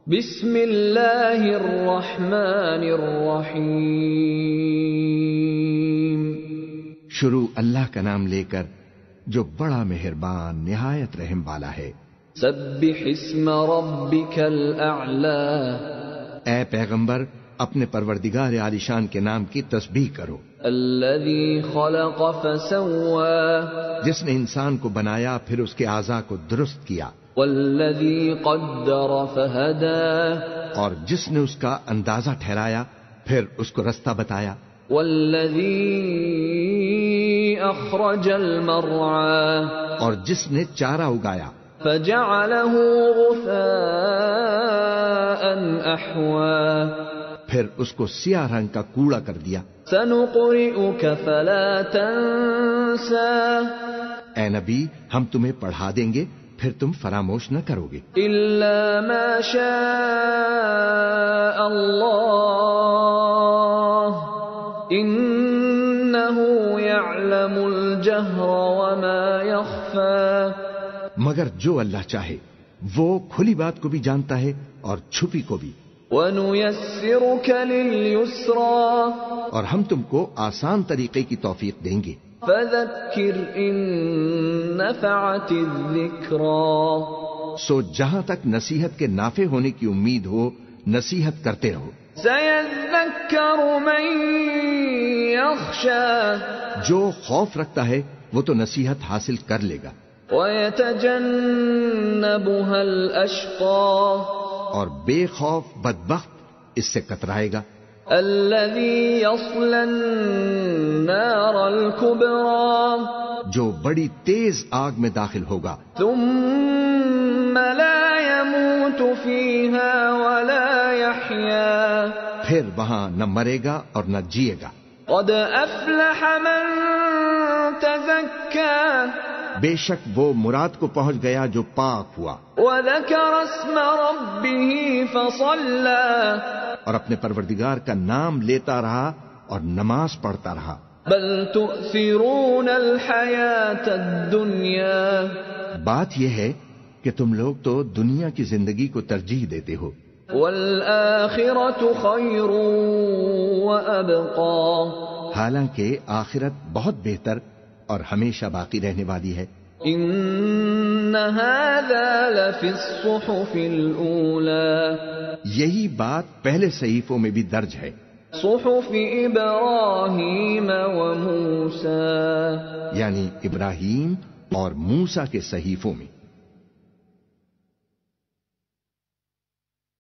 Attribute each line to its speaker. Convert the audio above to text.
Speaker 1: بسم اللہ الرحمن الرحیم،
Speaker 2: شروع اللہ کا نام لے کر جو بڑا مہربان نہایت رحم والا ہے۔
Speaker 1: سبح اسم ربک الاعلی،
Speaker 2: اے پیغمبر اپنے پروردگار عالیشان کے نام کی تسبیح کرو۔
Speaker 1: الذی خلق فسوی،
Speaker 2: جس نے انسان کو بنایا پھر اس کے اعضاء کو درست کیا،
Speaker 1: والذی قدر فہدی،
Speaker 2: اور جس نے اس کا اندازہ ٹھہرایا پھر اس کو رستہ بتایا،
Speaker 1: والذی اخرج المرعی،
Speaker 2: اور جس نے چارہ اگایا
Speaker 1: فجعلہ غثاء احوی،
Speaker 2: پھر اس کو سیاہ رنگ کا کوڑا کر دیا۔
Speaker 1: سنقرئک فلا تنسى،
Speaker 2: اے نبی ہم تمہیں پڑھا دیں گے پھر تم فراموش نہ کرو گے،
Speaker 1: الا ما شاء اللہ انہ یعلم الجہر وما یخفی،
Speaker 2: مگر جو اللہ چاہے وہ کھلی بات کو بھی جانتا ہے اور چھپی کو بھی۔
Speaker 1: وَنُيَسِّرُكَ لِلْيُسْرَى،
Speaker 2: اور ہم تم کو آسان طریقے کی توفیق دیں گے۔
Speaker 1: فَذَكِّرْ إِن نَّفَعَتِ الذِّكْرَى،
Speaker 2: سو جہاں تک نصیحت کے نافع ہونے کی امید ہو نصیحت کرتے رہو۔
Speaker 1: سَيَذَّكَّرُ مَن يَخْشَى،
Speaker 2: جو خوف رکھتا ہے وہ تو نصیحت حاصل کر لے گا۔
Speaker 1: وَيَتَجَنَّبُهَا الْأَشْقَى،
Speaker 2: اور بے خوف بدبخت اس سے کترائے گا۔
Speaker 1: الَّذِي يَصْلَى النَّارَ الْكُبْرَى،
Speaker 2: جو بڑی تیز آگ میں داخل ہوگا،
Speaker 1: ثُمَّ لَا يَمُوتُ فِيهَا وَلَا يَحْيَا،
Speaker 2: پھر وہاں نہ مرے گا اور نہ جیے گا۔
Speaker 1: قَدْ أَفْلَحَ مَن تَزَكَّى،
Speaker 2: بے شک وہ مراد کو پہنچ گیا جو پاک ہوا،
Speaker 1: وَذَكَرَ اسْمَ رَبِّهِ فَصَلَّى،
Speaker 2: اور اپنے پروردگار کا نام لیتا رہا اور نماز پڑھتا رہا۔
Speaker 1: بل تؤثرون الحیاة الدنیا،
Speaker 2: بات یہ ہے کہ تم لوگ تو دنیا کی زندگی کو ترجیح دیتے ہو،
Speaker 1: والآخرة خیر وأبقى،
Speaker 2: حالانکہ آخرت بہت بہتر اور ہمیشہ باقی رہنے والی ہے۔
Speaker 1: ان هذا لفی الصحف الاولى،
Speaker 2: یہی بات پہلے صحیفوں میں بھی درج ہے،
Speaker 1: صحف ابراہیم وموسیٰ،
Speaker 2: یعنی ابراہیم اور موسیٰ کے صحیفوں میں۔